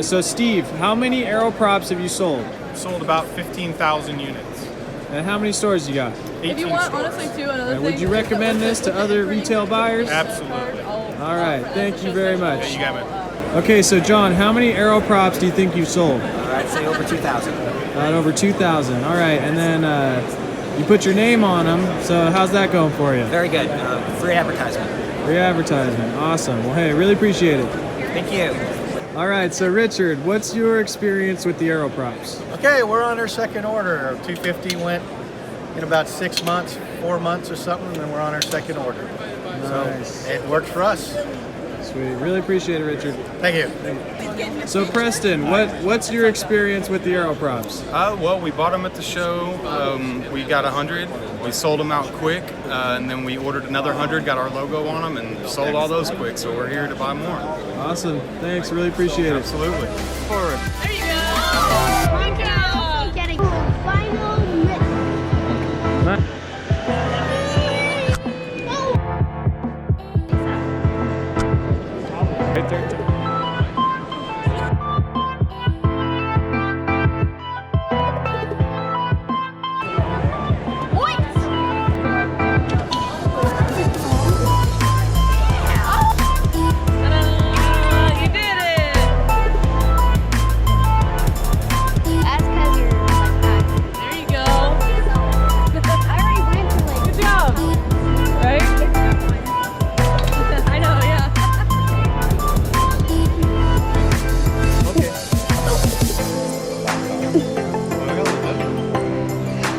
So Steve, how many Aero props have you sold? Sold about 15,000 units. And how many stores you got? 18 If you want, stores. honestly, too, another thing. Would you recommend this to other retail buyers? Absolutely. All right, thank you very Yeah, much. you got it. Okay, so John, how many Aero props do you think you've sold? I'd say over 2,000. Over 2,000. All right, and then you put your name on them. So how's that going for you? Very good. Free advertisement. Free advertisement. Awesome. Well, hey, really appreciate it. Thank you. All right, so Richard, what's your experience with the Aero props? Okay, we're on our second order. Our 250 went in about 6 months, 4 months or something, and then we're on our second order. Nice. So it works for us. Sweet. Really appreciate it, Richard. Thank you. So Preston, what's your experience with the Aero props? Well, we bought them at the show. We got 100. We sold them out quick, and then we ordered another 100, got our logo on them, and sold all those quick. So we're here to buy more. Awesome. Thanks. Really appreciate it. Absolutely. Forward. There you go. Good job. Getting final lift. Right there. Ta-da! You did it. That's because you're like that. There you go. I already went to like. Good job. Right? I know, yeah.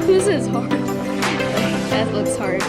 This is hard. That looks hard.